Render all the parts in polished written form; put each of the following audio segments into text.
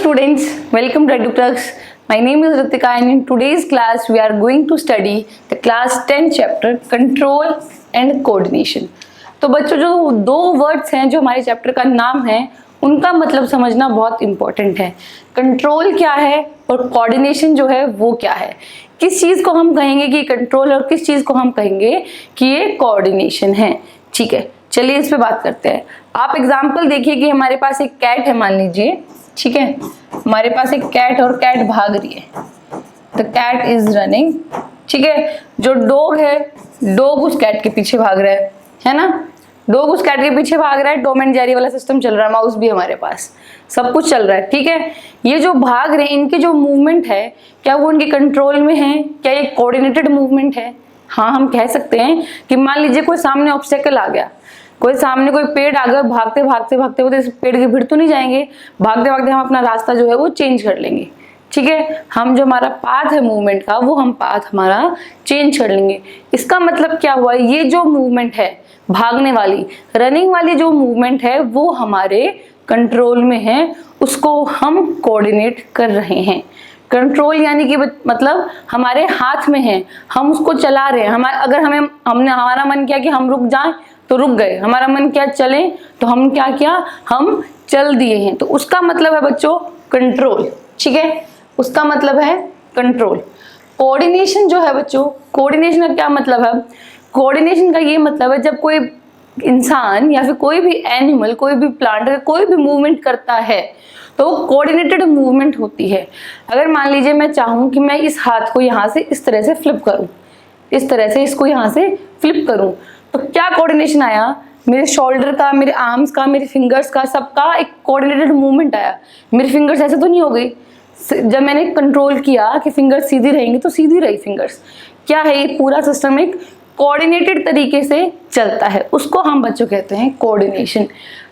students, welcome to EduPlux. My name is Ritika and in today's class we are going to study the class 10 chapter Control and Coordination. तो बच्चों जो दो words हैं जो हमारे chapter का नाम है उनका मतलब समझना बहुत इंपॉर्टेंट है। कंट्रोल क्या है और कोऑर्डिनेशन जो है वो क्या है, किस चीज़ को हम कहेंगे कि कंट्रोल और किस चीज़ को हम कहेंगे कि ये कोऑर्डिनेशन है। ठीक है, चलिए इस पे बात करते हैं। आप एग्जाम्पल देखिए कि हमारे पास एक कैट है मान लीजिए, ठीक है, हमारे पास एक कैट और कैट भाग रही है, द कैट इज रनिंग। ठीक है, जो डॉग है, डॉग उस कैट के पीछे भाग रहा है ना, डॉग उस कैट के पीछे भाग रहा है। टॉम एंड जेरी वाला सिस्टम चल रहा है, माउस भी हमारे पास, सब कुछ चल रहा है। ठीक है, ये जो भाग रहे हैं इनके जो मूवमेंट है क्या वो उनके कंट्रोल में है, क्या ये कोऑर्डिनेटेड मूवमेंट है? हाँ, हम कह सकते हैं कि मान लीजिए कोई सामने ऑब्स्टेकल आ गया, कोई सामने कोई पेड़ आ गया, भागते भागते भागते होते पेड़ के भीड़ तो नहीं जाएंगे, भागते भागते हम अपना रास्ता जो है वो चेंज कर लेंगे। ठीक है, हम जो हमारा पाथ है मूवमेंट का वो हम पाथ हमारा चेंज कर लेंगे। इसका मतलब क्या हुआ, ये जो मूवमेंट है भागने वाली, रनिंग वाली जो मूवमेंट है वो हमारे कंट्रोल में है, उसको हम कोऑर्डिनेट कर रहे हैं। कंट्रोल यानी कि मतलब हमारे हाथ में है, हम उसको चला रहे हैं। अगर हमारा मन किया कि हम रुक जाएं तो रुक गए, हमारा मन क्या चले तो हम क्या किया, हम चल दिए हैं। तो उसका मतलब है बच्चों कंट्रोल। ठीक है, उसका मतलब है कंट्रोल। कोऑर्डिनेशन जो है बच्चों, कोऑर्डिनेशन का क्या मतलब है? कोऑर्डिनेशन का ये मतलब है जब कोई इंसान या फिर कोई भी एनिमल, कोई भी प्लांट, कोई भी मूवमेंट करता है तो कोऑर्डिनेटेड मूवमेंट होती है। अगर मान लीजिए मैं चाहूँ कि मैं इस हाथ को यहाँ से इस तरह से फ्लिप करूँ, इस तरह से इसको यहाँ से फ्लिप करूँ, तो क्या कोऑर्डिनेशन आया? मेरे शोल्डर का, मेरे आर्म्स का, मेरे फिंगर्स का, सबका एक कोऑर्डिनेटेड मूवमेंट आया। मेरी फिंगर्स ऐसे तो नहीं हो गई, जब मैंने कंट्रोल किया कि फिंगर्स सीधी रहेंगी तो सीधी रही फिंगर्स। क्या है, ये पूरा सिस्टम एक कोऑर्डिनेटेड तरीके से चलता है, उसको हम बच्चों कहते हैं कोऑर्डिनेशन।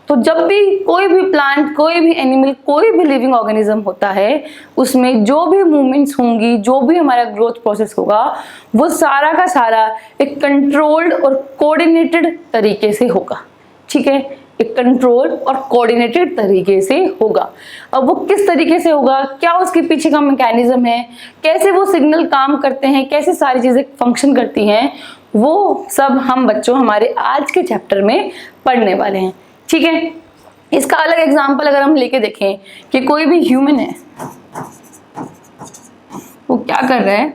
तो जब भी कोई भी प्लांट, कोई भी एनिमल, कोई भी लिविंग ऑर्गेनिज्म होता है, उसमें जो भी मूवमेंट्स होंगी, जो भी हमारा ग्रोथ प्रोसेस होगा, वो सारा का सारा एक कंट्रोल्ड और कोऑर्डिनेटेड तरीके से होगा। ठीक है, एक कंट्रोल और कोऑर्डिनेटेड तरीके से होगा। अब वो किस तरीके से होगा, क्या उसके पीछे का मैकेनिज्म है, कैसे वो सिग्नल काम करते हैं, कैसे सारी चीजें फंक्शन करती हैं, वो सब हम बच्चों हमारे आज के चैप्टर में पढ़ने वाले हैं। ठीक है, इसका अलग एग्जाम्पल अगर हम लेके देखें कि कोई भी ह्यूमन है, वो क्या कर रहा है,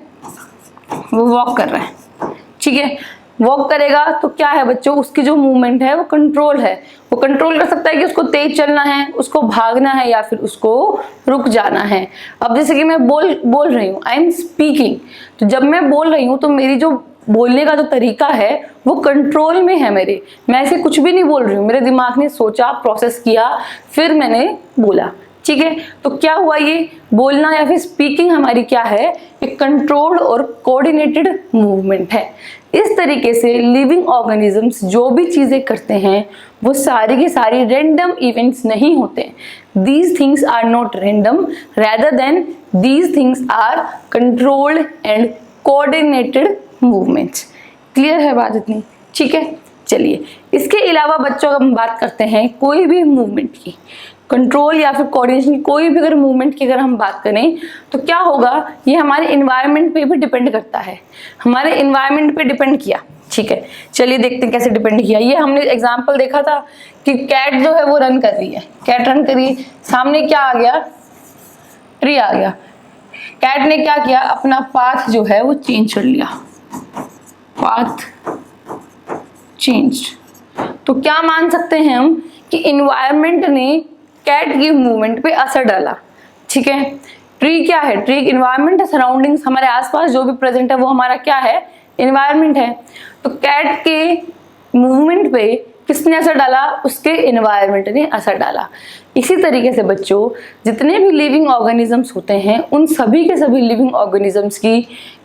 वो वॉक कर रहा है। ठीक है, वॉक करेगा तो क्या है बच्चों, उसकी जो मूवमेंट है वो कंट्रोल है। वो कंट्रोल कर सकता है कि उसको तेज चलना है, उसको भागना है या फिर उसको रुक जाना है। अब जैसे कि मैं बोल रही हूँ, आई एम स्पीकिंग, तो जब मैं बोल रही हूँ तो मेरी जो बोलने का जो तरीका है वो कंट्रोल में है मेरे, मैं ऐसे कुछ भी नहीं बोल रही हूँ, मेरे दिमाग ने सोचा, प्रोसेस किया, फिर मैंने बोला। ठीक है, तो क्या हुआ, ये बोलना या फिर स्पीकिंग हमारी क्या है, एक कंट्रोल्ड और कोऑर्डिनेटेड मूवमेंट है। इस तरीके से लिविंग ऑर्गेनिजम्स जो भी चीजें करते हैं वो सारी की सारी रैंडम इवेंट्स नहीं होते। These things are not random, rather then these things are controlled and coordinated movements. Clear है बात इतनी? ठीक है, चलिए इसके अलावा बच्चों हम बात करते हैं कोई भी मूवमेंट की, कंट्रोल या फिर कोऑर्डिनेशन की कोई भी अगर मूवमेंट की अगर हम बात करें तो क्या होगा, ये हमारे इन्वायरमेंट पे भी डिपेंड करता है, हमारे इन्वायरमेंट पे डिपेंड किया। ठीक है, चलिए देखते हैं कैसे डिपेंड किया। ये हमने एग्जाम्पल देखा था कि कैट जो है वो रन कर रही है, कैट रन कर रही है, सामने क्या आ गया, ट्री आ गया। कैट ने क्या किया, अपना पाथ जो है वो चेंज कर लिया, पाथ चेंज। तो क्या मान सकते हैं हम कि इन्वायरमेंट ने कैट की मूवमेंट पे असर डाला। ठीक है, ट्री क्या है, ट्री इन्वायरमेंट है, सराउंडिंग्स, हमारे आसपास जो भी प्रेजेंट है वो हमारा क्या है, इन्वायरमेंट है। तो कैट के मूवमेंट पे किसने असर डाला, उसके इन्वायरमेंट ने असर डाला। इसी तरीके से बच्चों जितने भी लिविंग ऑर्गेनिजम्स होते हैं उन सभी के सभी लिविंग ऑर्गेनिजम्स की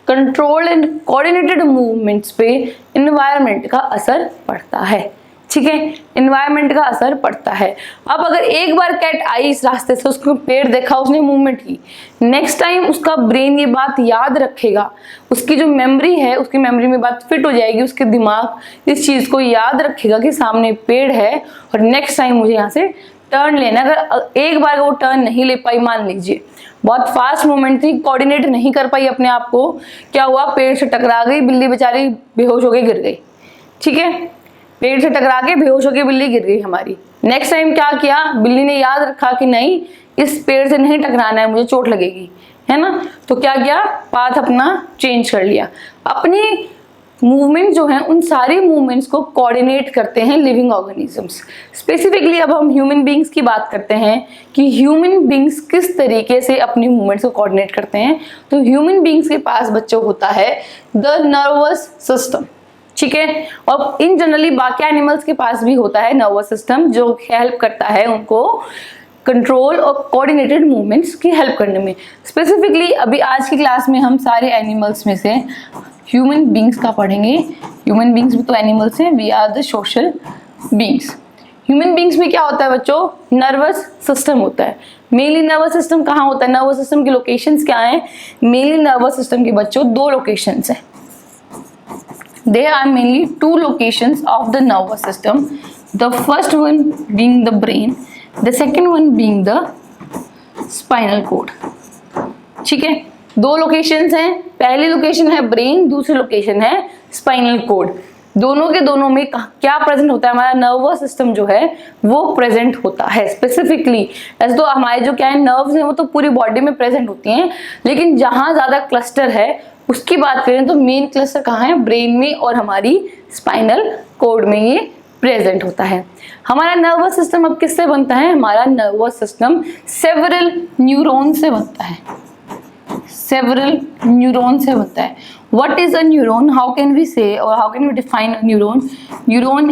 कंट्रोल एंड कोऑर्डिनेटेड मूवमेंट्स पे इन्वायरमेंट का असर पड़ता है। ठीक है, इन्वायरमेंट का असर पड़ता है। अब अगर एक बार कैट आई इस रास्ते से, उसको पेड़ देखा, उसने मूवमेंट की, नेक्स्ट टाइम उसका ब्रेन ये बात याद रखेगा, उसकी जो मेमोरी है उसकी मेमोरी में बात फिट हो जाएगी, उसके दिमाग इस चीज को याद रखेगा कि सामने पेड़ है और नेक्स्ट टाइम मुझे यहाँ से टर्न लेना, अगर एक बार वो टर्न नहीं ले पाई, मान लीजिए बहुत फास्ट मूवमेंट थी, कोऑर्डिनेट नहीं कर पाई अपने आप को, क्या हुआ, पेड़ से टकरा गई, बिल्ली बेचारी बेहोश होकर गिर गई। ठीक है, पेड़ से टकरा के बेहोश होकर बिल्ली गिर गई हमारी। नेक्स्ट टाइम क्या किया, बिल्ली ने याद रखा कि नहीं इस पेड़ से नहीं टकराना है, मुझे चोट लगेगी, है ना, तो क्या किया, पाथ अपना चेंज कर लिया। अपनी मूवमेंट जो है उन सारी मूवमेंट्स को कोऑर्डिनेट करते हैं लिविंग ऑर्गेनिजम्स। स्पेसिफिकली अब हम ह्यूमन बींग्स की बात करते हैं कि ह्यूमन बींग्स किस तरीके से अपनी मूवमेंट्स को कोऑर्डिनेट करते हैं। तो ह्यूमन बींग्स के पास बच्चों होता है द नर्वस सिस्टम। ठीक है, और इन जनरली बाकी एनिमल्स के पास भी होता है नर्वस सिस्टम, जो हेल्प करता है उनको कंट्रोल और कोऑर्डिनेटेड मूवमेंट्स की हेल्प करने में। स्पेसिफिकली अभी आज की क्लास में हम सारे एनिमल्स में से ह्यूमन बींग्स का पढ़ेंगे। ह्यूमन बींग्स भी तो एनिमल्स हैं, we are the social beings. Human beings में क्या होता है बच्चों, नर्वस सिस्टम होता है। मेनली नर्वस सिस्टम कहाँ होता है, नर्वस सिस्टम की लोकेशंस क्या हैं, मेनली नर्वस सिस्टम के बच्चों 2 लोकेशंस हैं। There are mainly 2 locations of the nervous system. The first one being the brain, the second one being the spinal cord. ठीक है, 2 लोकेशंस हैं, पहली लोकेशन है ब्रेन, दूसरी लोकेशन है स्पाइनल कोड। दोनों के दोनों में क्या प्रेजेंट होता है, हमारा नर्वस सिस्टम जो है वो प्रेजेंट होता है स्पेसिफिकली। ऐसे तो हमारे जो क्या है नर्व्स हैं वो तो पूरी बॉडी में प्रेजेंट होती हैं, लेकिन जहाँ ज्यादा क्लस्टर है उसकी बात करें तो मेन क्लस्टर कहाँ है, ब्रेन में और हमारी स्पाइनल कोड में ये प्रेजेंट होता है। हमारा नर्वस सिस्टम अब किससे बनता है, हमारा नर्वस सिस्टम सेवरल न्यूरॉन से बनता है, सेवरल न्यूरॉन से बनता है। What is a neuron, how can we say और how can we define a neuron. Neuron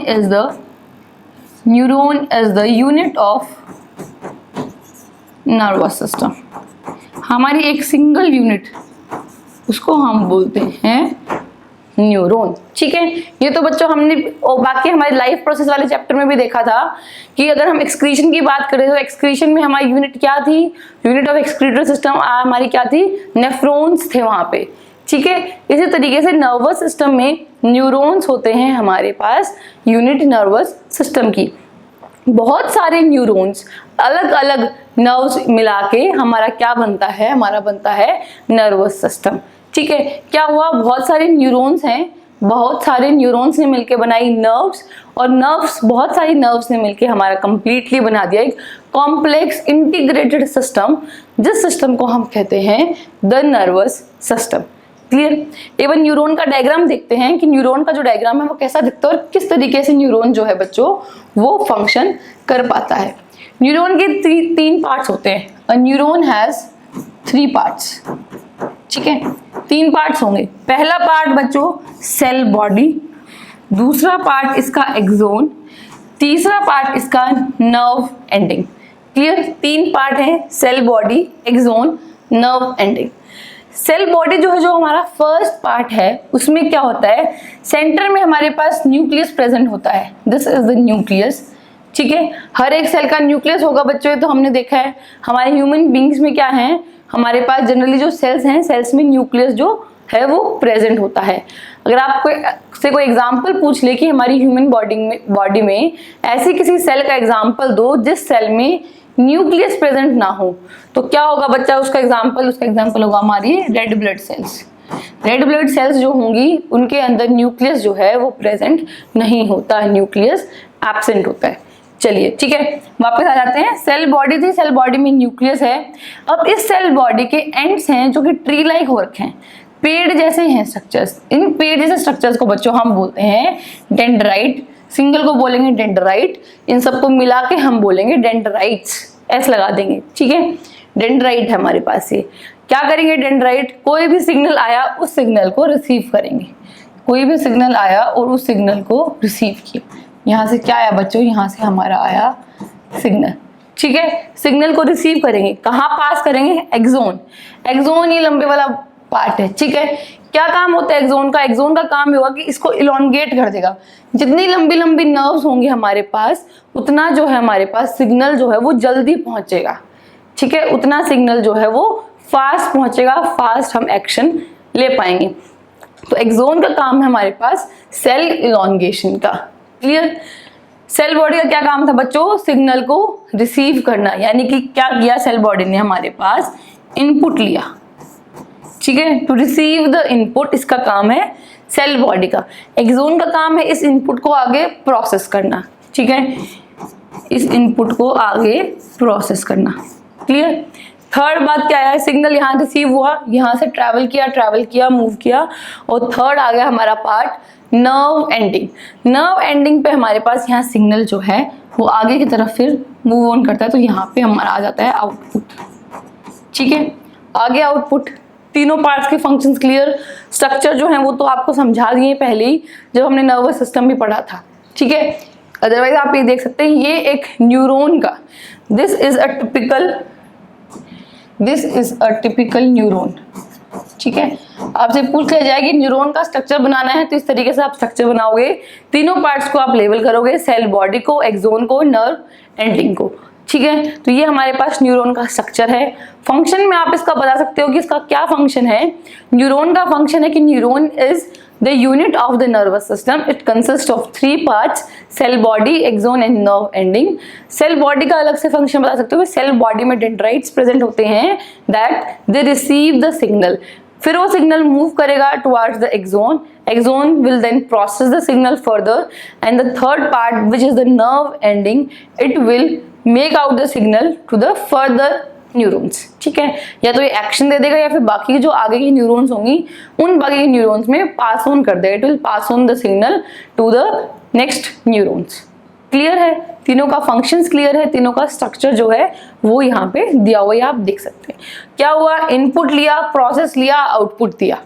is the unit of nervous system. हमारी एक सिंगल यूनिट, उसको हम बोलते हैं न्यूरॉन। ठीक है, ये तो बच्चों हमने और बाकी हमारे लाइफ प्रोसेस वाले चैप्टर में भी देखा था कि अगर हम एक्सक्रीशन की बात करें तो एक्सक्रीशन में हमारी यूनिट क्या थी, यूनिट ऑफ एक्सक्रीटरी सिस्टम हमारी क्या थी, नेफ्रॉन्स थे वहां पे। ठीक है, इसी तरीके से नर्वस सिस्टम में न्यूरॉन्स होते हैं हमारे पास, यूनिट नर्वस सिस्टम की। बहुत सारे न्यूरॉन्स अलग अलग नर्व्स मिला के हमारा क्या बनता है, हमारा बनता है नर्वस सिस्टम। ठीक है, क्या हुआ, बहुत सारे न्यूरॉन्स हैं, बहुत सारे न्यूरॉन्स ने मिलकर बनाई नर्व्स, और नर्व्स बहुत सारी नर्व्स ने मिलकर हमारा कंप्लीटली बना दिया एक कॉम्प्लेक्स इंटीग्रेटेड सिस्टम, जिस सिस्टम को हम कहते हैं द नर्वस सिस्टम। क्लियर। एवं न्यूरॉन का डायग्राम देखते हैं कि न्यूरॉन का जो डायग्राम है वो कैसा दिखता है और किस तरीके से न्यूरॉन जो है बच्चों वो फंक्शन कर पाता है। न्यूरॉन के 3 पार्ट्स होते हैं। A neuron has 3 parts. ठीक है, 3 पार्ट्स होंगे। पहला पार्ट बच्चों सेल बॉडी, दूसरा पार्ट इसका एक्सोन, तीसरा पार्ट इसका नर्व एंडिंग। क्लियर, 3 पार्ट है, cell body, axon, nerve ending. Cell body जो है, जो हमारा फर्स्ट पार्ट है, उसमें क्या होता है, सेंटर में हमारे पास न्यूक्लियस प्रेजेंट होता है। This is the nucleus. ठीक है, हर एक सेल का न्यूक्लियस होगा बच्चों, तो हमने देखा है हमारे ह्यूमन बींग्स में क्या है, हमारे पास जनरली जो सेल्स हैं, सेल्स में न्यूक्लियस जो है वो प्रेजेंट होता है। अगर आपको से कोई एग्जांपल पूछ ले कि हमारी ह्यूमन बॉडी में ऐसी किसी सेल का एग्जांपल दो जिस सेल में न्यूक्लियस प्रेजेंट ना हो, तो क्या होगा बच्चा, उसका एग्जांपल होगा हमारी red blood cells. Red blood cells जो होंगी उनके अंदर न्यूक्लियस जो है वो प्रेजेंट नहीं होता, न्यूक्लियस एब्सेंट होता है। चलिए ठीक है, वापस आ जाते हैं। सेल बॉडी थी, सेल बॉडी में न्यूक्लियस है। अब इस सेल बॉडी के एंड्स हैं जो कि ट्री लाइक हो रखे हैं, पेड़ जैसे हैं स्ट्रक्चर्स। इन पेड़ जैसे स्ट्रक्चर्स को बच्चों हम बोलते हैं डेंड्राइट। सिंगल को बोलेंगे डेंड्राइट, इन सबको मिला के हम बोलेंगे डेंड्राइट्स, एस लगा देंगे। ठीक है, डेंड्राइट है हमारे पास ये। क्या करेंगे डेंड्राइट, कोई भी सिग्नल आया उस सिग्नल को रिसीव करेंगे। कोई भी सिग्नल आया और उस सिग्नल को रिसीव किया। यहाँ से क्या आया बच्चों, यहाँ से हमारा आया सिग्नल। ठीक है, सिग्नल को रिसीव करेंगे, कहाँ पास करेंगे, एक्सोन। एक्सोन ये लंबे वाला पार्ट है। ठीक है, क्या काम होता है एक्सोन का, एक्सोन का काम होगा कि इसको इलोंगेट कर देगा। जितनी लंबी लंबी नर्व्स होंगी हमारे पास, उतना जो है हमारे पास सिग्नल जो है वो जल्दी पहुंचेगा। ठीक है, उतना सिग्नल जो है वो फास्ट पहुंचेगा, फास्ट हम एक्शन ले पाएंगे। तो एक्सोन का काम है हमारे पास सेल इलोंगेशन का। क्लियर। सेल बॉडी का क्या काम था बच्चों? सिग्नल को रिसीव करना, यानी कि क्या किया सेल बॉडी ने? हमारे पास इनपुट लिया, ठीक है, टू रिसीव द इनपुट, इसका काम है सेल बॉडी का। एक्सोन का काम है इस इनपुट को आगे प्रोसेस करना, ठीक है, इस इनपुट को आगे प्रोसेस करना। क्लियर? थर्ड बात क्या है? सिग्नल यहाँ रिसीव हुआ, यहाँ से ट्रैवल किया, मूव किया, और थर्ड आ गया हमारा part nerve ending. Nerve ending पे हमारे पास यहाँ सिग्नल जो है वो आगे की तरफ फिर मूव ऑन करता है, तो यहाँ पे हमारा आ जाता है आउटपुट, ठीक है, आगे आउटपुट। तीनों पार्ट्स के फंक्शंस क्लियर। स्ट्रक्चर जो है वो तो आपको समझा दिए पहले ही जब हमने नर्वस सिस्टम भी पढ़ा था, ठीक है। अदरवाइज आप ये देख सकते हैं, ये एक न्यूरॉन का, this is a typical neuron, ठीक है। आपसे पूछ लिया जाए कि न्यूरॉन का स्ट्रक्चर बनाना है तो इस तरीके से आप स्ट्रक्चर बनाओगे। तीनों पार्ट्स को आप लेबल करोगे, सेल बॉडी को, एक्सोन को, नर्व एंडिंग को, ठीक है। तो ये हमारे पास न्यूरॉन का स्ट्रक्चर है। फंक्शन में आप इसका बता सकते हो कि इसका क्या फंक्शन है। न्यूरॉन का फंक्शन है कि neuron is the unit of the nervous system. It consist of 3 parts, cell body, axon and nerve ending. Cell body का अलग से फंक्शन बता सकते हो कि सेल बॉडी में डेंड्राइट्स प्रेजेंट होते हैं that they receive the signal, फिर वो सिग्नल मूव करेगा towards the axon, axon will then process the signal further, and the third part which is the nerve ending, it will make out the signal to the further neurons, ठीक है। या तो ये action दे देगा या फिर बाकी जो आगे की न्यूरॉन्स होंगी उन बाकी के न्यूरॉन्स में पास ऑन कर देगा, it will pass on the signal to the next neurons. Clear है? तीनों का फंक्शंस क्लियर है, तीनों का स्ट्रक्चर जो है वो यहाँ पे दिया हुआ है, आप देख सकते हैं। क्या हुआ? इनपुट लिया, प्रोसेस लिया, आउटपुट दिया,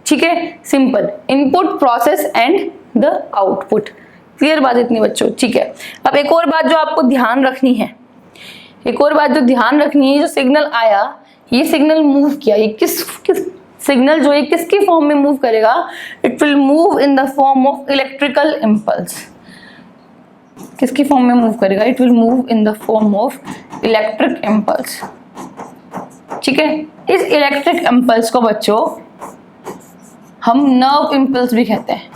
ठीक है, simple. Input, process and the output. Clear बात इतनी बच्चों? ठीक है। अब एक और बात जो आपको ध्यान रखनी है, जो सिग्नल आया, ये सिग्नल मूव किया, ये किस सिग्नल जो है किसकी फॉर्म में मूव करेगा? It will move in the form of electrical impulse. किसकी फॉर्म में मूव करेगा? It will move in the form of electric impulse, ठीक है। इस इलेक्ट्रिक इम्पल्स को बच्चों हम नर्व इम्पल्स भी कहते हैं,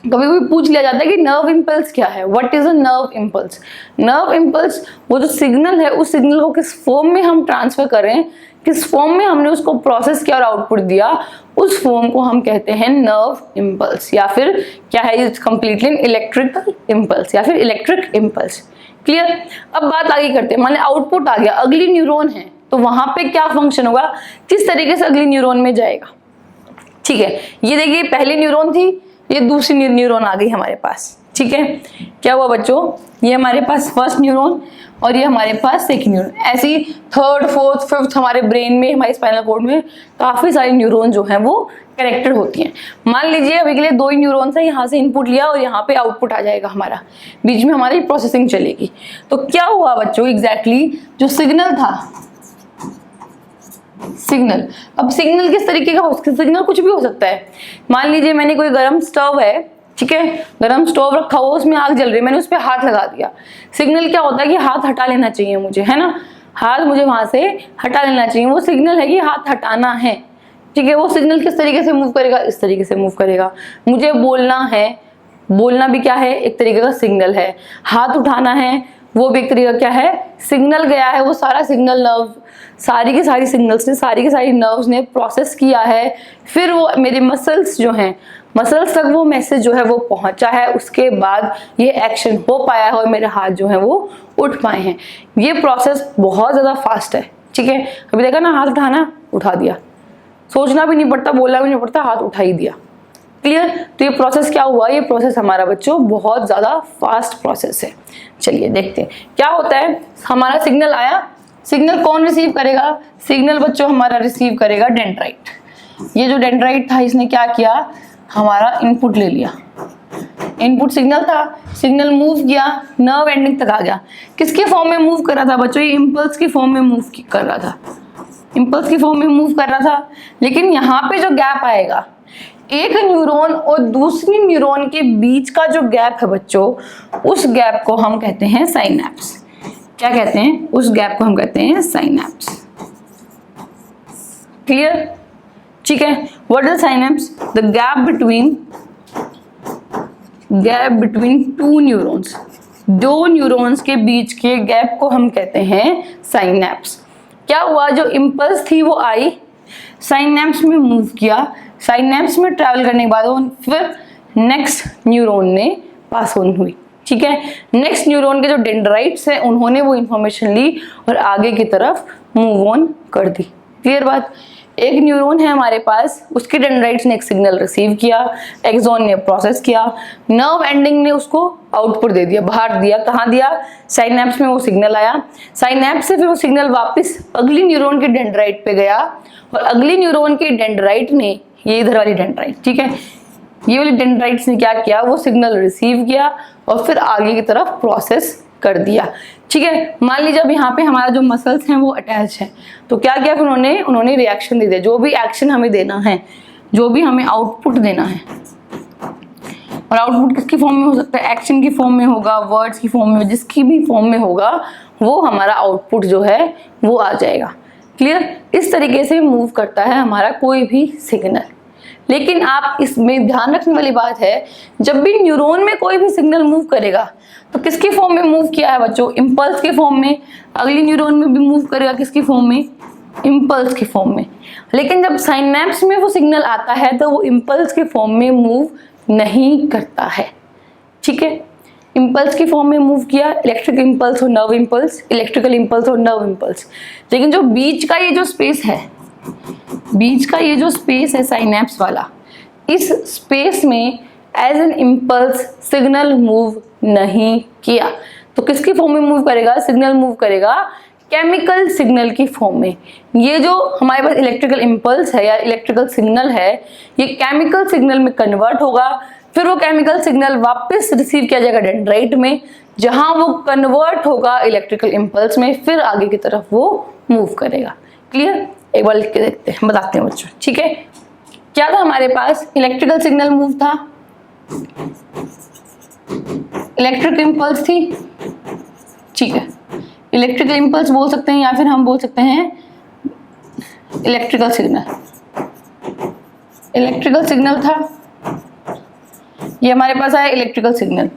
कभी कभी पूछ लिया जाता है कि नर्व इम्पल्स क्या है, what is a nerve impulse. Nerve impulse वो जो सिग्नल है, उस सिग्नल को किस फॉर्म में हम ट्रांसफर करें, किस फॉर्म में हमने उसको प्रोसेस किया और आउटपुट दिया, उस फॉर्म को हम कहते हैं नर्व इम्पल्स, या फिर क्या है, इट्स कंप्लीटली इलेक्ट्रिकल इम्पल्स या फिर इलेक्ट्रिक इम्पल्स। क्लियर? अब बात आगे करते हैं। मान लो आउटपुट आ गया, अगली न्यूरॉन है, तो वहां पे क्या फंक्शन होगा, किस तरीके से अगली न्यूरॉन में जाएगा, ठीक है। ये देखिए पहली न्यूरॉन थी, ये दूसरी न्यूरॉन आ गई हमारे पास, ठीक है। क्या हुआ बच्चों? ये हमारे पास फर्स्ट न्यूरॉन और ये हमारे पास सेकंड न्यूरॉन। ऐसी थर्ड, फोर्थ, फिफ्थ हमारे ब्रेन में, हमारे स्पाइनल कॉर्ड में काफी सारी न्यूरॉन जो है वो कनेक्टेड होती हैं। मान लीजिए अभी के लिए 2 ही न्यूरॉन्स है, यहाँ से इनपुट लिया और यहाँ पे आउटपुट आ जाएगा हमारा, बीच में हमारी प्रोसेसिंग चलेगी। तो क्या हुआ बच्चों एग्जैक्टली, जो सिग्नल था, सिग्नल, अब सिग्नल किस तरीके का हो सकता है? सिग्नल कुछ भी हो सकता है। मान लीजिए मैंने कोई गरम स्टोव है, ठीक है, गरम स्टोव रखा हुआ, उसमें आग जल रही है, मैंने उस पर हाथ लगा दिया। सिग्नल क्या होता है कि हाथ हटा लेना चाहिए मुझे, है ना, हाथ मुझे वहां से हटा लेना चाहिए, वो सिग्नल है कि हाथ हटाना है, ठीक है। वो सिग्नल किस तरीके से मूव करेगा? इस तरीके से मूव करेगा। मुझे बोलना है, बोलना भी क्या है, एक तरीके का सिग्नल है। हाथ उठाना है, वो भी एक तरीका क्या है, सिग्नल गया है। वो सारा सिग्नल नर्व, सारी की सारी सिग्नल्स ने, सारी की सारी नर्व्स ने प्रोसेस किया है, फिर वो मेरे मसल्स जो हैं, मसल्स तक वो मैसेज जो है वो पहुंचा है, उसके बाद ये एक्शन हो पाया है और मेरे हाथ जो है वो उठ पाए हैं। ये प्रोसेस बहुत ज़्यादा फास्ट है, ठीक है। अभी देखा ना, हाथ उठाना, उठा दिया, सोचना भी नहीं पड़ता, बोलना भी नहीं पड़ता, हाथ उठा ही दिया। क्लियर? तो ये प्रोसेस क्या हुआ, ये प्रोसेस हमारा बच्चों बहुत ज़्यादा फास्ट प्रोसेस है। चलिए देखते हैं क्या होता है। हमारा सिग्नल आया, सिग्नल कौन रिसीव करेगा? सिग्नल बच्चों हमारा रिसीव करेगा डेंड्राइट। ये जो डेंड्राइट था, इसने क्या किया, हमारा इनपुट ले लिया, इनपुट सिग्नल था, सिग्नल मूव किया, नर्व एंडिंग तक आ गया। किसके फॉर्म में मूव कर रहा था बच्चों? ये इम्पल्स की फॉर्म में मूव कर रहा था, इम्पल्स की फॉर्म में मूव कर रहा था। लेकिन यहाँ पे जो गैप आएगा, एक न्यूरॉन और दूसरी न्यूरॉन के बीच का जो गैप है बच्चों, उस गैप को हम कहते हैं साइनैप्स। क्या कहते हैं? उस गैप को हम कहते हैं साइनैप्स। क्लियर? ठीक है। What is synapse? The gap between two neurons, दो न्यूरॉन्स के बीच के गैप को हम कहते हैं साइनेप्स। क्या हुआ, जो इम्पल्स थी वो आई, साइनेप्स में मूव किया, साइनेप्स में ट्रैवल करने के बाद वो फिर नेक्स्ट न्यूरॉन ने पास ऑन हुई, ठीक है। नेक्स्ट न्यूरॉन के जो डेंड्राइट्स हैं उन्होंने वो इंफॉर्मेशन ली और आगे की तरफ मूव ऑन कर दी। क्लियर बात? एक न्यूरॉन है हमारे पास, उसके डेंड्राइट्स ने एक सिग्नल रिसीव किया, एक्सॉन ने प्रोसेस किया, नर्व एंडिंग ने उसको आउटपुट दे दिया, बाहर दिया। कहाँ दिया? साइनेप्स में वो सिग्नल आया, साइनेप्स से फिर वो सिग्नल वापस अगली न्यूरॉन के डेंड्राइट पे गया और अगली न्यूरॉन के डेंड्राइट ने, ये इधर वाली डेंड्राइट, ठीक है, ये वाली डेंड्राइट्स ने क्या किया, वो सिग्नल रिसीव किया और फिर आगे की तरफ प्रोसेस कर दिया, ठीक है। मान लीजिए अब यहाँ पे हमारा जो मसल्स हैं वो अटैच है, तो क्या किया फिर उन्होंने रिएक्शन दे दिया, जो भी एक्शन हमें देना है, जो भी हमें आउटपुट देना है, और आउटपुट किसकी फॉर्म में हो सकता है? एक्शन की फॉर्म में होगा, वर्ड्स की फॉर्म में, जिसकी भी फॉर्म में होगा वो हमारा आउटपुट जो है वो आ जाएगा। क्लियर? इस तरीके से मूव करता है हमारा कोई भी सिग्नल। लेकिन आप इसमें ध्यान रखने वाली बात है, जब भी न्यूरॉन में कोई भी सिग्नल मूव करेगा तो किसकी फॉर्म में मूव किया है बच्चों? इम्पल्स के फॉर्म में। अगली न्यूरॉन में भी मूव करेगा किसकी फॉर्म में? इम्पल्स की फॉर्म में। लेकिन जब साइनेप्स में वो सिग्नल आता है तो वो इम्पल्स के फॉर्म में मूव नहीं करता है, ठीक है। इम्पल्स की फॉर्म में मूव किया, इलेक्ट्रिक इम्पल्स और नर्व इम्पल्स, इलेक्ट्रिकल इम्पल्स और नर्व इम्पल्स। लेकिन जो बीच का ये जो स्पेस है, बीच का ये जो स्पेस है साइनेप्स वाला, इस स्पेस में as an impulse signal move नहीं किया। तो किसकी फॉर्म में मूव करेगा? सिग्नल मूव करेगा केमिकल सिग्नल की फॉर्म में। ये जो हमारे पास इलेक्ट्रिकल इम्पल्स है या इलेक्ट्रिकल सिग्नल है, ये केमिकल सिग्नल में कन्वर्ट होगा, फिर वो केमिकल सिग्नल वापस रिसीव किया जाएगा डेंड्राइट में, जहां वो कन्वर्ट होगा इलेक्ट्रिकल इम्पल्स में, फिर आगे की तरफ वो मूव करेगा। क्लियर? एक बार लिख के देखते हैं, बताते हैं बच्चों, ठीक है। क्या था हमारे पास? इलेक्ट्रिकल सिग्नल मूव था, इलेक्ट्रिक इम्पल्स थी, ठीक है। इलेक्ट्रिकल इम्पल्स बोल सकते हैं या फिर हम बोल सकते हैं इलेक्ट्रिकल सिग्नल। इलेक्ट्रिकल सिग्नल था, ये हमारे पास आया इलेक्ट्रिकल सिग्नल।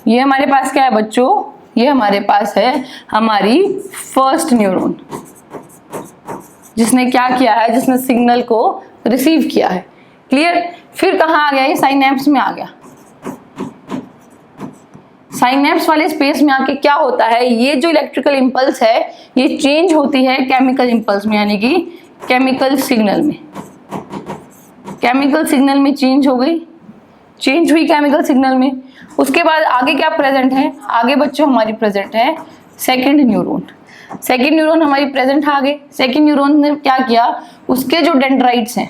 ये हमारे पास क्या है बच्चों? ये हमारे पास है हमारी फर्स्ट न्यूरॉन, जिसने क्या किया है? जिसने सिग्नल को रिसीव किया है। क्लियर? फिर कहाँ आ गया? ये साइनेप्स में आ गया। साइनेप्स वाले स्पेस में आके क्या होता है? ये जो इलेक्ट्रिकल इम्पल्स है ये चेंज होती है केमिकल इम्पल्स में, यानी कि केमिकल सिग्नल में। केमिकल सिग्नल में चेंज हो गई, चेंज हुई केमिकल सिग्नल में। उसके बाद आगे क्या प्रेजेंट है? आगे बच्चों हमारी प्रेजेंट है सेकेंड न्यूरॉन। सेकेंड न्यूरॉन हमारी प्रेजेंट आ गई। सेकेंड न्यूरॉन ने क्या किया? उसके जो डेंड्राइट्स हैं,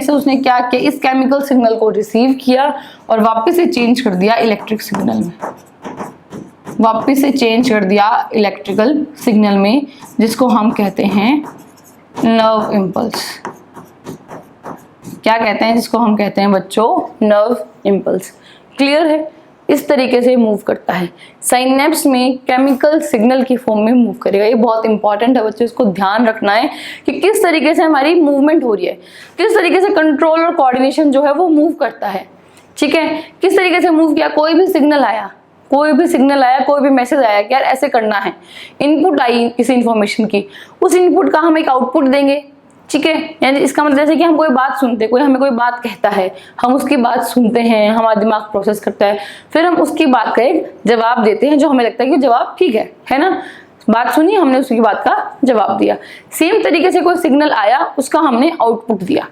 उसने क्या किया? इस केमिकल सिग्नल को रिसीव किया और वापस से चेंज कर दिया इलेक्ट्रिक सिग्नल में, वापस से चेंज कर दिया इलेक्ट्रिकल सिग्नल में, जिसको हम कहते हैं नर्व इम्पल्स। क्या कहते हैं? जिसको हम कहते हैं बच्चों नर्व इम्पल्स। क्लियर है? इस तरीके से मूव करता है। साइनेप्स में केमिकल सिग्नल की फॉर्म में मूव करेगा। ये बहुत इंपॉर्टेंट है बच्चों, इसको ध्यान रखना है कि किस तरीके से हमारी मूवमेंट हो रही है, किस तरीके से कंट्रोल और कोऑर्डिनेशन जो है वो मूव करता है, ठीक है। किस तरीके से मूव किया? कोई भी सिग्नल आया, कोई भी मैसेज आया कि यार ऐसे करना है, इनपुट आई किसी इंफॉर्मेशन की, उस इनपुट का हम एक आउटपुट देंगे, ठीक है। यानी इसका मतलब जैसे कि हम कोई बात सुनते हैं, कोई हमें कोई बात कहता है, हम उसकी बात सुनते हैं, हमारा दिमाग प्रोसेस करता है, फिर हम उसकी बात का एक जवाब देते हैं जो हमें लगता है कि जवाब ठीक है ना। बात सुनी, हमने उसकी बात का जवाब दिया। सेम तरीके से कोई सिग्नल आया, उसका हमने आउटपुट दिया।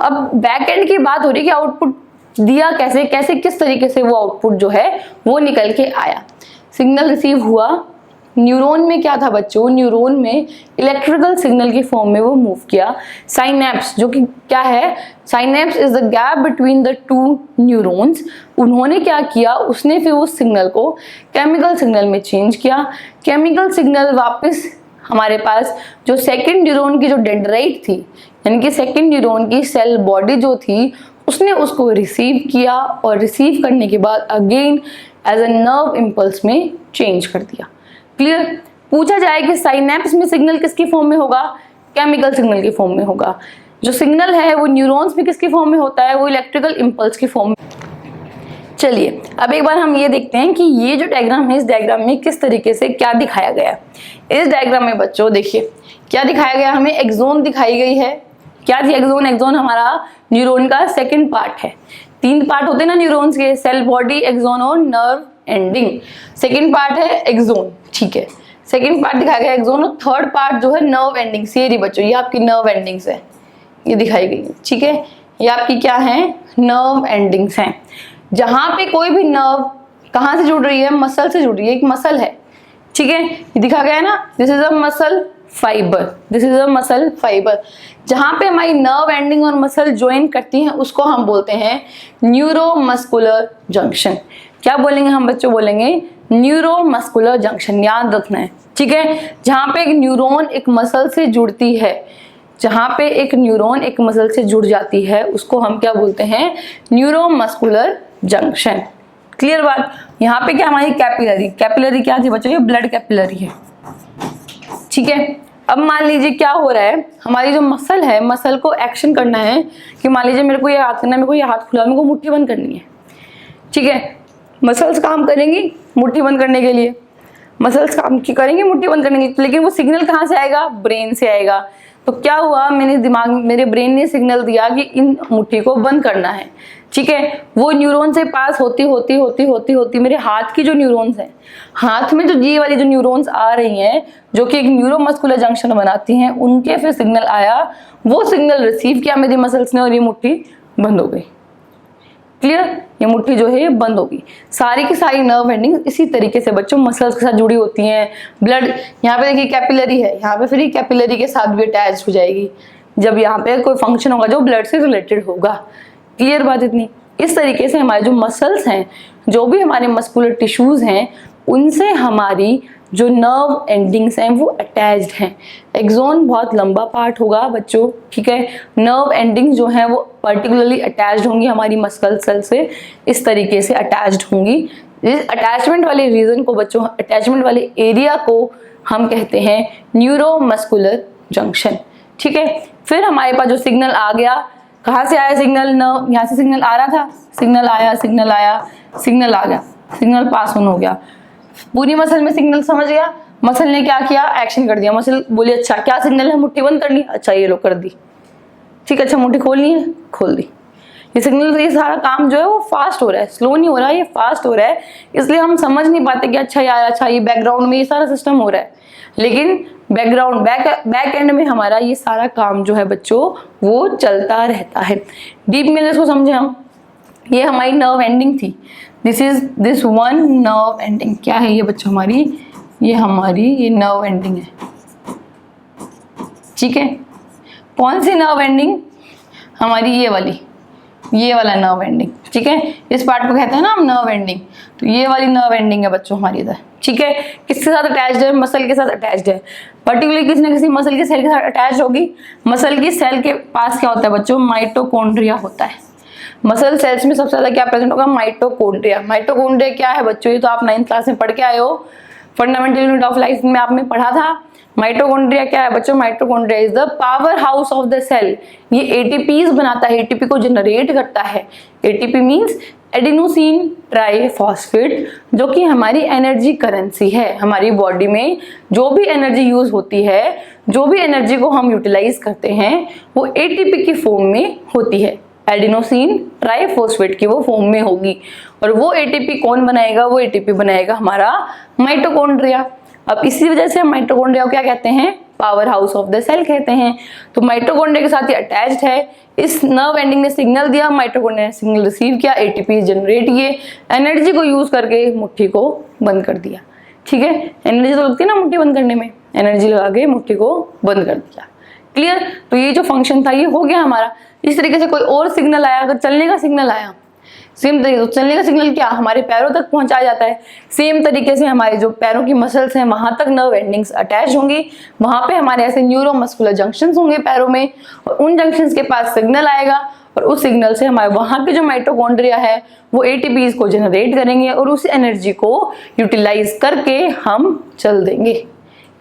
अब बैक एंड की बात हो रही है कि आउटपुट दिया कैसे, किस तरीके से वो आउटपुट जो है वो निकल के आया। सिग्नल रिसीव हुआ, न्यूरॉन में क्या था बच्चों? न्यूरॉन में इलेक्ट्रिकल सिग्नल की फॉर्म में वो मूव किया। साइनेप्स जो कि क्या है? Synapse is the gap between the two neurons. उन्होंने क्या किया? उसने फिर उस सिग्नल को केमिकल सिग्नल में चेंज किया। केमिकल सिग्नल वापस हमारे पास जो सेकेंड न्यूरॉन की जो डेंड्राइट थी, यानी कि सेकेंड न्यूरॉन की सेल बॉडी जो थी, उसने उसको रिसीव किया और रिसीव करने के बाद again as a nerve impulse में चेंज कर दिया। क्लियर? पूछा जाए कि साइनेप्स में सिग्नल किसकी फॉर्म में होगा? केमिकल सिग्नल की फॉर्म में होगा। जो सिग्नल है वो न्यूरॉन्स में किसकी फॉर्म में होता है, वो इलेक्ट्रिकल इम्पल्स की फॉर्म में। चलिए अब एक बार हम ये देखते हैं कि ये जो डायग्राम है, इस डायग्राम में किस तरीके से क्या दिखाया गया। इस डायग्राम में बच्चों देखिए क्या दिखाया गया, हमें एक्सोन दिखाई गई है। क्या थी एक्सोन? एक्सोन हमारा न्यूरॉन का सेकंड पार्ट है। 3 पार्ट होते हैं ना न्यूरॉन्स के, सेल बॉडी, एक्सोन और नर्व एंडिंग। सेकंड पार्ट है एक्सोन, ठीक है, सेकंड पार्ट दिखाया गया एक्सोन, और थर्ड पार्ट जो है नर्व एंडिंग्स। ये रही बच्चों, ये आपकी नर्व एंडिंग्स है, ये दिखाई गई, ठीक है, ये आपकी क्या है, नर्व एंडिंग्स हैं। जहां पे कोई भी नर्व कहाँ से जुड़ रही है, मसल से जुड़ रही है, एक मसल है, ठीक है, ये दिखा गया है ना, this is a muscle fibre, this is a muscle fibre. जहां पे हमारी नर्व एंडिंग और मसल ज्वाइन करती हैं उसको हम बोलते हैं न्यूरोमस्कुलर जंक्शन। क्या बोलेंगे हम बच्चों? बोलेंगे न्यूरोमस्कुलर जंक्शन, याद रखना है, ठीक है। जहां पे एक न्यूरॉन एक मसल से जुड़ती है, जहां पे एक न्यूरॉन एक मसल से जुड़ जाती है उसको हम क्या बोलते हैं, न्यूरोमस्कुलर जंक्शन। क्लियर बात? यहाँ पे क्या हमारी कैपिलरी, कैपिलरी क्या थी बच्चों? ये ब्लड कैपिलरी है, ठीक है। अब मान लीजिए क्या हो रहा है, हमारी जो मसल है, मसल को एक्शन करना है कि मान लीजिए मेरे को ये हाथ करना है, मेरे को ये हाथ खुला, मेरे को मुट्ठी बंद करनी है, ठीक है। मसल्स काम करेंगी मुट्ठी बंद करने के लिए, मसल्स काम करेंगे मुट्ठी बंद करने के लिए, लेकिन वो सिग्नल कहाँ से आएगा? ब्रेन से आएगा। तो क्या हुआ, मेरे ब्रेन ने सिग्नल दिया कि इन मुट्ठी को बंद करना है, ठीक है। वो न्यूरॉन से पास होती मेरे हाथ की जो न्यूरॉन्स हैं, हाथ में जो ये वाली जो न्यूरॉन्स आ रही हैं जो कि एक न्यूरोमस्कुलर जंक्शन बनाती हैं, उनके फिर सिग्नल आया, वो सिग्नल रिसीव किया मेरी मसल्स ने और ये मुट्ठी बंद हो गई। क्लियर? ये मुट्ठी जो है ये बंद होगी। सारी की सारी नर्व एंडिंग इसी तरीके से बच्चों मसल्स के साथ जुड़ी होती हैं। ब्लड यहाँ पे देखिए कैपिलरी है, यहाँ पे फिर ये कैपिलरी के साथ भी अटैच हो जाएगी जब यहाँ पे कोई फंक्शन होगा जो ब्लड से रिलेटेड होगा। क्लियर बात इतनी? इस तरीके से हमारे जो मसल्स हैं, जो भी हमारे मस्कुलर टिश्यूज हैं, उनसे हमारी जो नर्व एंडिंग्स हैं वो अटैच्ड हैं। एक्सोन बहुत लंबा पार्ट होगा बच्चों, ठीक है। नर्व एंडिंग्स जो हैं वो पर्टिकुलरली अटैच्ड होंगी हमारी मस्कल सेल से, इस तरीके से अटैच्ड होंगी। इस अटैचमेंट वाले रीजन को बच्चों, अटैचमेंट वाले एरिया को हम कहते हैं न्यूरोमस्कुलर जंक्शन, ठीक है। फिर हमारे पास जो सिग्नल आ गया, कहाँ से आया सिग्नल? नर्व, यहाँ से सिग्नल आ रहा था, सिग्नल आया, सिग्नल आया, सिग्नल आ गया, सिग्नल पास ऑन हो गया, पूरी मसल में सिग्नल समझ गया। मसल ने क्या किया? एक्शन कर दिया। मसल बोली अच्छा क्या सिग्नल है, मुट्ठी बंद करनी, अच्छा ये लो कर दी, ठीक है, अच्छा मुट्ठी खोलनी है, खोल दी। ये सिग्नल, ये सारा काम जो है वो फास्ट हो रहा है, स्लो नहीं हो रहा है, ये फास्ट हो रहा है। इसलिए हम समझ नहीं पाते कि अच्छा यार, अच्छा ये बैकग्राउंड में ये सारा सिस्टम हो रहा है, लेकिन बैकग्राउंड बैक एंड में हमारा ये सारा काम जो है बच्चों वो चलता रहता है। डीप में इसको समझे हम, ये हमारी नर्व एंडिंग थी, दिस वन नर्व एंडिंग। क्या है ये बच्चों? हमारी ये नर्व एंडिंग है, ठीक है। कौन सी नर्व एंडिंग? हमारी ये वाला नर्व एंडिंग, ठीक है। इस पार्ट को कहते हैं ना हम नर्व एंडिंग। तो ये वाली नर्व एंडिंग है बच्चों हमारी इधर, ठीक है। किसके साथ अटैच्ड है? मसल के साथ अटैच्ड है, पर्टिकुलरली किसी न किसी मसल के सेल के साथ अटैच होगी। मसल की सेल के पास क्या होता है बच्चों? माइटोकॉन्ड्रिया होता है। मसल सेल्स में सबसे ज्यादा क्या प्रेजेंट होगा? माइटोकॉन्ड्रिया। माइटोकॉन्ड्रिया क्या है बच्चों? ये तो आप 9th क्लास में पढ़ के आए हो, फंडामेंटल यूनिट ऑफ लाइफ में आपने पढ़ा था। माइटोकॉन्ड्रिया क्या है बच्चों? Mitochondria is the power house of the cell. ये एटीपीज बनाता है, एटीपी को जनरेट करता है। एटीपी मींस एडिनोसिन ट्राइफॉस्फेट, जो कि हमारी एनर्जी करेंसी है। हमारी बॉडी में जो भी एनर्जी यूज होती है, जो भी एनर्जी को हम यूटिलाइज करते हैं, वो एटीपी की फॉर्म में होती है, एडिनोसिन ट्राइफॉस्फेट की वो फॉर्म में होगी। और वो एटीपी कौन बनाएगा? वो एटीपी बनाएगा हमारा माइटोकॉन्ड्रिया। अब इसी वजह से हम माइटोकॉन्ड्रिया को क्या कहते हैं? Power house of the cell कहते हैं। तो माइटोकॉन्ड्रिया के साथ ये अटैच्ड है। इस नर्व एंडिंग ने सिग्नल दिया, माइटोकॉन्ड्रिया ने सिग्नल रिसीव किया, एटीपी जनरेट किए, एनर्जी को यूज करके मुट्ठी को बंद कर दिया, ठीक है। एनर्जी तो लगती है ना मुट्ठी बंद करने में, एनर्जी लगा के मुट्ठी को बंद कर दिया। क्लियर? तो ये जो फंक्शन था ये हो गया हमारा। इस तरीके से कोई और सिग्नल आया, अगर चलने का सिग्नल आया, सेम तरीके, तो चलने का सिग्नल क्या हमारे पैरों तक पहुंचाया जाता है। सेम तरीके से हमारे जो पैरों की मसल्स हैं वहां तक नर्व एंडिंग्स अटैच होंगी, वहां पे हमारे ऐसे न्यूरोमस्कुलर जंक्शंस होंगे पैरों में, और उन जंक्शंस के पास सिग्नल आएगा, और उस सिग्नल से हमारे वहां के जो माइटोकॉन्ड्रिया है वो एटीपीज को जनरेट करेंगे, और उस एनर्जी को यूटिलाइज करके हम चल देंगे।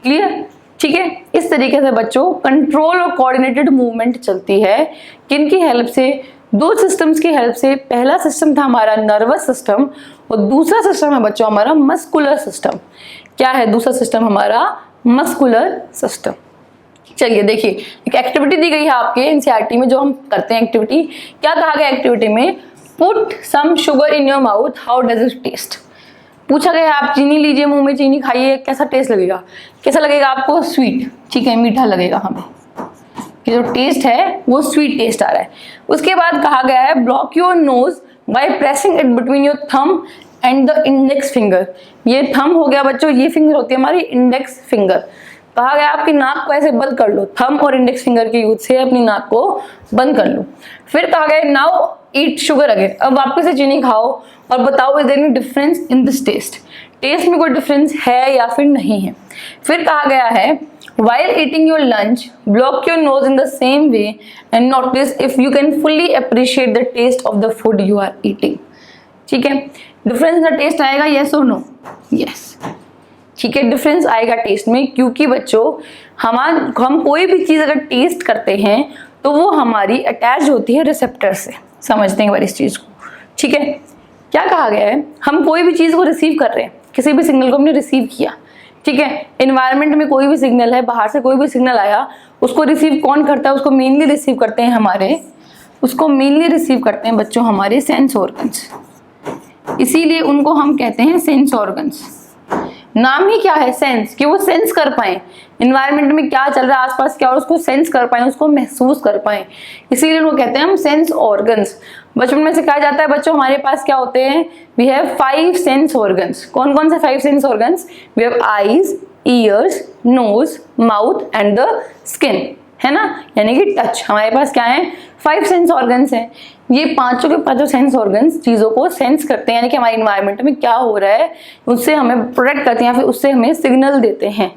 क्लियर? ठीक है। इस तरीके से बच्चों कंट्रोल और कोऑर्डिनेटेड मूवमेंट चलती है किनकी हेल्प से, दो सिस्टम्स की हेल्प से। पहला सिस्टम था हमारा नर्वस सिस्टम और दूसरा सिस्टम है बच्चों हमारा मस्कुलर सिस्टम। क्या है दूसरा सिस्टम हमारा? Muscular system. चलिए देखिए, एक एक्टिविटी दी गई है आपके एनसीईआरटी में जो हम करते हैं एक्टिविटी। क्या कहा गया एक्टिविटी में? Put some sugar in your mouth, how does it taste. पूछा गया आप चीनी लीजिए, मुंह में चीनी खाइए, कैसा टेस्ट लगेगा? कैसा लगेगा आपको? स्वीट, ठीक है, मीठा लगेगा हमें, कि जो टेस्ट है वो स्वीट टेस्ट आ रहा है। उसके बाद कहा गया है block your nose by pressing it between your thumb and the index finger. ये थंब हो गया बच्चों, ये फिंगर होती है हमारी इंडेक्स फिंगर। कहा गया आपकी नाक को ऐसे बंद कर लो, थंब और इंडेक्स फिंगर के यूज से अपनी नाक को बंद कर लो। फिर कहा गया नाउ ईट शुगर अगेन, अब वापस से चीनी खाओ और बताओ is there any difference in this taste, taste में कोई डिफरेंस है या फिर नहीं है। फिर कहा गया है while eating your lunch block your nose in the same way and notice if you can fully appreciate the taste of the food you are eating। ठीक है, डिफरेंस इन टेस्ट आएगा yes or no? yes, ठीक है, difference आएगा test में, क्योंकि बच्चों हम कोई भी चीज अगर टेस्ट करते हैं तो वो हमारी अटैच होती है रिसेप्टर से। समझते हैं इस चीज को, ठीक है। क्या कहा गया है? हम कोई भी चीज को रिसीव कर रहे हैं, किसी भी सिग्नल को हमने रिसीव किया, ठीक है। एनवायरनमेंट में कोई भी सिग्नल है, बाहर से कोई भी सिग्नल आया, उसको रिसीव कौन करता है? उसको मेनली रिसीव करते हैं बच्चों हमारे सेंस ऑर्गन्स। इसीलिए उनको हम कहते हैं सेंस ऑर्गन्स। नाम ही क्या है? सेंस, कि वो सेंस कर पाए एनवायरनमेंट में क्या चल रहा है, आसपास क्या, और उसको सेंस कर पाए, उसको महसूस कर पाए, इसीलिए उनको कहते हैं हम सेंस ऑर्गन्स। बचपन में सिखाया जाता है बच्चों हमारे पास क्या होते हैं? We have 5 sense organs. कौन कौन से 5 sense organs? We have eyes, ears, nose, mouth and the skin, है ना, यानी कि टच। हमारे पास क्या है? 5 सेंस ऑर्गन्स हैं। ये पांचों के पांचों सेंस ऑर्गन्स चीजों को सेंस करते हैं, यानी कि हमारे इन्वायरमेंट में क्या हो रहा है उससे हमें प्रोटेक्ट करते हैं या फिर उससे हमें सिग्नल देते हैं,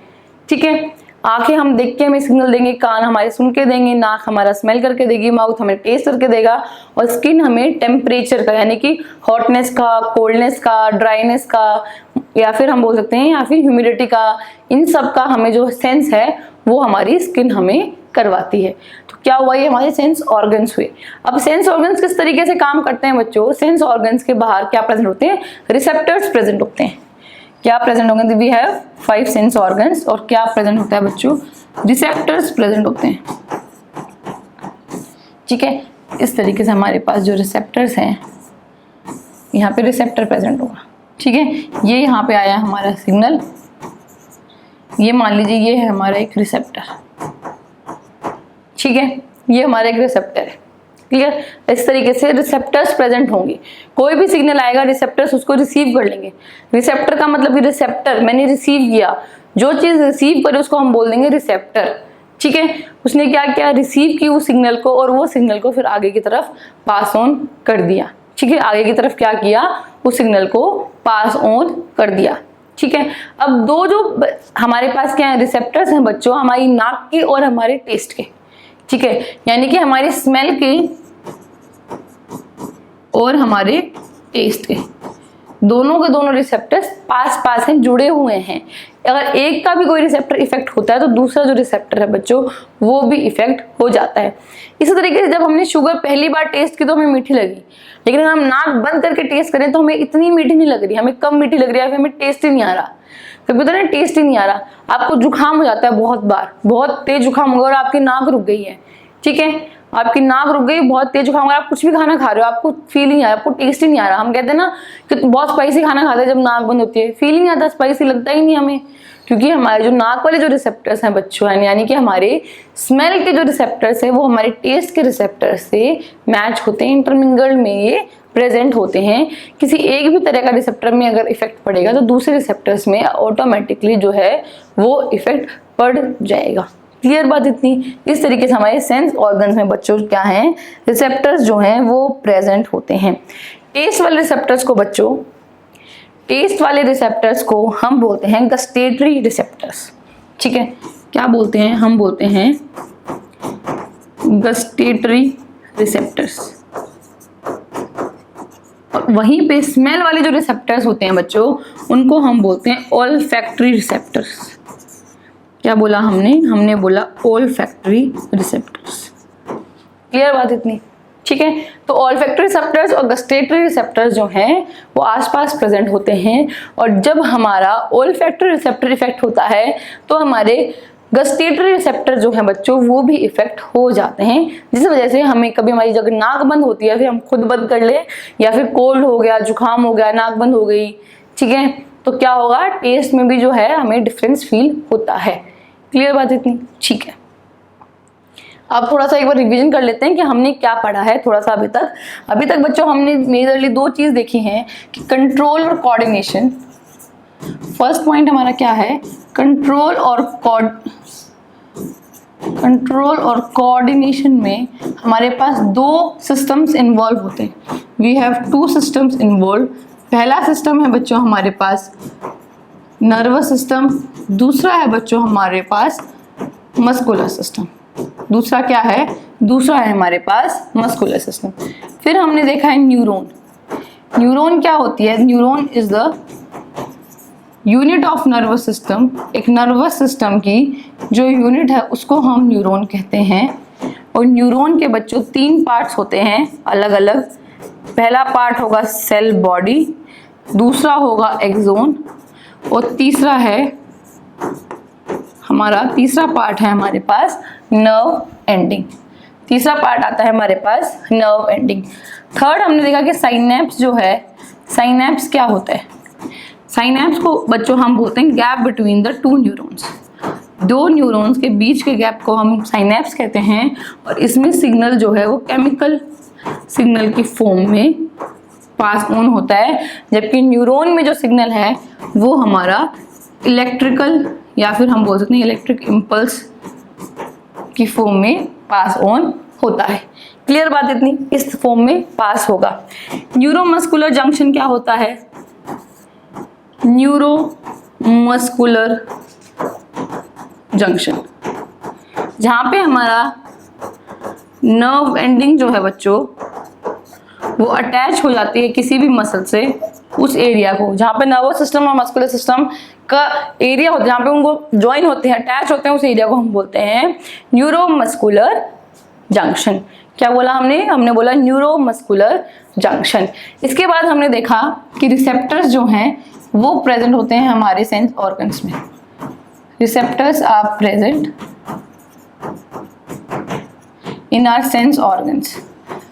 ठीक है। आंखें हम देख के हमें सिग्नल देंगे, कान हमारे सुन के देंगे, नाक हमारा स्मेल करके देगी, माउथ हमें टेस्ट करके देगा, और स्किन हमें टेम्परेचर का, यानी कि हॉटनेस का, कोल्डनेस का, ड्राइनेस का, या फिर हम बोल सकते हैं या फिर ह्यूमिडिटी का, इन सब का हमें जो सेंस है वो हमारी स्किन हमें करवाती है। तो क्या हुआ? ये हमारे सेंस ऑर्गन्स हुए। अब सेंस ऑर्गन्स किस तरीके से काम करते हैं बच्चों? सेंस ऑर्गन्स के बाहर क्या प्रेजेंट होते हैं? रिसेप्टर्स प्रेजेंट होते हैं। क्या प्रेजेंट होंगे? वी हैव 5 सेंस ऑर्गन्स, और क्या प्रेजेंट होता है बच्चों? रिसेप्टर्स प्रेजेंट होते हैं, ठीक है। इस तरीके से हमारे पास जो रिसेप्टर्स हैं, यहाँ पे रिसेप्टर प्रेजेंट होगा, ठीक है। ये यहाँ पे आया हमारा सिग्नल, ये मान लीजिए ये है हमारा एक रिसेप्टर, ठीक है, ये हमारा एक रिसेप्टर है, क्लियर। इस तरीके से रिसेप्टर्स प्रेजेंट होंगे। कोई भी सिग्नल आएगा रिसेप्टर्स उसको रिसीव कर लेंगे। रिसेप्टर का मतलब रिसेप्टर, मैंने रिसीव किया, जो चीज रिसीव करे उसको हम बोल देंगे रिसेप्टर, ठीक है। उसने क्या किया? रिसीव की उस सिग्नल को, और वो सिग्नल को फिर आगे की तरफ पास ऑन कर दिया, ठीक है। आगे की तरफ क्या किया? उस सिग्नल को पास ऑन कर दिया, ठीक है। अब दो जो हमारे पास क्या है रिसेप्टर्स हैं बच्चों, हमारी नाक के और हमारे टेस्ट के, ठीक है, यानी कि हमारे स्मेल के और हमारे टेस्ट के, दोनों के दोनों रिसेप्टर्स पास पास हैं, जुड़े हुए हैं। अगर एक का भी कोई रिसेप्टर इफेक्ट होता है तो दूसरा जो रिसेप्टर है बच्चों वो भी इफेक्ट हो जाता है। इसी तरीके से जब हमने शुगर पहली बार टेस्ट की तो हमें मीठी लगी, लेकिन अगर हम नाक बंद करके टेस्ट करें तो हमें इतनी मीठी नहीं लग रही, हमें कम मीठी लग रही है, हमें टेस्ट ही नहीं आ रहा। कभी पता नहीं टेस्ट ही नहीं आ रहा। आपको जुकाम हो जाता है, बहुत बार बहुत तेज जुकाम होगा और आपकी नाक रुक गई है, ठीक है, आपकी नाक रुक गई, बहुत तेज जुकाम, अगर आप कुछ भी खाना खा रहे हो आपको फील नहीं आ रहा, आपको टेस्ट ही नहीं आ रहा। हम कहते हैं ना कि बहुत स्पाइसी खाना खाते हैं, जब नाक बंद होती है फील नहीं आता, स्पाइसी लगता ही नहीं हमें, क्योंकि हमारे जो नाक वाले जो रिसेप्टर्स हैं बच्चों हैं, यानी कि हमारे स्मेल के जो रिसेप्टर्स हैं वो हमारे टेस्ट के रिसेप्टर्स से मैच होते हैं, इंटरमिंगल्ड में ये प्रेजेंट होते हैं। किसी एक भी तरह का रिसेप्टर में अगर इफेक्ट पड़ेगा तो दूसरे रिसेप्टर्स में ऑटोमेटिकली जो है वो इफेक्ट पड़ जाएगा। क्लियर बात इतनी। इस तरीके से हमारे सेंस ऑर्गन्स में बच्चों क्या हैं, रिसेप्टर्स जो हैं वो प्रेजेंट होते हैं। टेस्ट वाले रिसेप्टर्स को बच्चों, टेस्ट वाले रिसेप्टर्स को हम बोलते हैं गस्टेटरी रिसेप्टर्स, ठीक है। क्या बोलते हैं? हम बोलते हैं गस्टेटरी रिसेप्टर्स। और वहीं पे स्मेल वाले जो रिसेप्टर्स होते हैं बच्चों उनको हम बोलते हैं ऑल्फैक्टरी रिसेप्टर्स। क्या बोला हमने बोला ओल्फैक्टरी रिसेप्टर्स। क्लियर बात इतनी? ठीक है, तो ओल्फैक्टरी रिसेप्टर्स और गस्टेटरी रिसेप्टर्स जो हैं वो आसपास प्रेजेंट होते हैं, और जब हमारा ओल्फैक्टरी रिसेप्टर इफेक्ट होता है तो हमारे गस्टेटरी रिसेप्टर जो हैं बच्चों वो भी इफेक्ट हो जाते हैं, जिस वजह से हमें कभी हमारी जब नाक बंद होती है, फिर हम खुद बंद कर ले, या फिर कोल्ड हो गया, जुकाम हो गया, नाक बंद हो गई, ठीक है, तो क्या होगा, टेस्ट में भी जो है हमें डिफरेंस फील होता है। क्लियर बात इतनी? ठीक है, अब थोड़ा सा एक बार रिवीजन कर लेते हैं कि हमने क्या पढ़ा है थोड़ा सा अभी तक बच्चों हमने मेजरली दो चीज देखी हैं कि कंट्रोल और कोऑर्डिनेशन। फर्स्ट पॉइंट हमारा क्या है, कंट्रोल और कोऑर्डिनेशन में हमारे पास दो सिस्टम्स इन्वॉल्व होते हैं। We have two systems involve. पहला सिस्टम है बच्चों हमारे पास नर्वस सिस्टम, दूसरा है बच्चों हमारे पास मस्कुलर सिस्टम। दूसरा क्या है? दूसरा है हमारे पास मस्कुलर सिस्टम। फिर हमने देखा है न्यूरॉन। न्यूरॉन क्या होती है? Neuron is the unit of nervous system. एक नर्वस सिस्टम की जो यूनिट है उसको हम न्यूरॉन कहते हैं। और न्यूरॉन के बच्चों तीन पार्ट्स होते हैं अलग अलग। पहला पार्ट होगा सेल बॉडी, दूसरा होगा एक्सोन, और तीसरा पार्ट है हमारे पास नर्व एंडिंग। तीसरा पार्ट आता है हमारे पास नर्व एंडिंग। थर्ड हमने देखा कि साइनेप्स जो है, साइनेप्स क्या होता है? साइनेप्स को बच्चों हम बोलते हैं gap between the two neurons. दो न्यूरॉन्स के बीच के गैप को हम साइनेप्स कहते हैं, और इसमें सिग्नल जो है वो केमिकल सिग्नल की फॉर्म में पास ऑन होता है, जबकि न्यूरॉन में जो सिग्नल है वो हमारा इलेक्ट्रिकल या फिर हम बोल सकते हैं इलेक्ट्रिक इम्पल्स की फॉर्म में पास ऑन होता है। क्लियर बात इतनी? इस फॉर्म में पास होगा। न्यूरोमस्कुलर जंक्शन क्या होता है? न्यूरोमस्कुलर जंक्शन, जहां पे हमारा नर्व एंडिंग जो है बच्चों वो अटैच हो जाती है किसी भी मसल से उस एरिया को, जहाँ पे नर्वस सिस्टम और मस्कुलर सिस्टम का एरिया होता है, जहाँ पे उनको ज्वाइन होते हैं, अटैच होते हैं, उस एरिया को हम बोलते हैं न्यूरोमस्कुलर जंक्शन। क्या बोला हमने बोला न्यूरोमस्कुलर जंक्शन। इसके बाद हमने देखा कि रिसेप्टर्स जो हैं वो प्रेजेंट होते हैं हमारे सेंस ऑर्गन्स में। Receptors are present in our sense organs.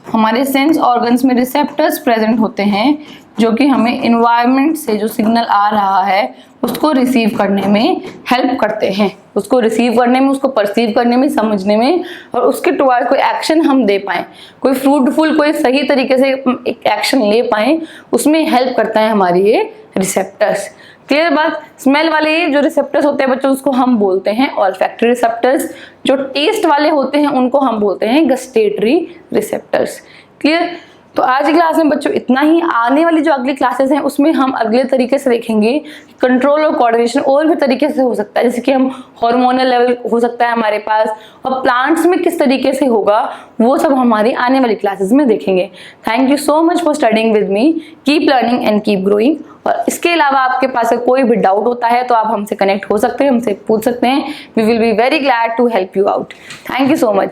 हमारे सेंस ऑर्गन्स में रिसेप्टर्स प्रेजेंट होते हैं जो कि हमें एनवायरनमेंट से जो सिग्नल आ रहा है उसको रिसीव करने में हेल्प करते हैं, उसको रिसीव करने में, उसको परसीव करने में, समझने में, और उसके टुवर्ड कोई एक्शन हम दे पाएँ, कोई फ्रूटफुल, कोई सही तरीके से एक एक्शन ले पाएँ, उसमें हेल्प करता है हमारी ये रिसेप्टर्स। क्लियर बात? स्मेल वाले जो रिसेप्टर्स होते हैं बच्चों उसको हम बोलते हैं ऑल्फैक्टरी रिसेप्टर्स। जो टेस्ट वाले होते हैं उनको हम बोलते हैं गस्टेटरी रिसेप्टर्स। क्लियर? तो आज की क्लास में बच्चों इतना ही। आने वाली जो अगली क्लासेस हैं उसमें हम अगले तरीके से देखेंगे कंट्रोल और कोऑर्डिनेशन और भी तरीके से हो सकता है, जैसे कि हम हार्मोनल लेवल हो सकता है हमारे पास, और प्लांट्स में किस तरीके से होगा वो सब हमारी आने वाली क्लासेस में देखेंगे। Thank you so much for studying with me. Keep learning and keep growing. और इसके अलावा आपके पास कोई भी डाउट होता है तो आप हमसे कनेक्ट हो सकते हैं, हमसे पूछ सकते हैं। We will be very glad to help you out. Thank you so much.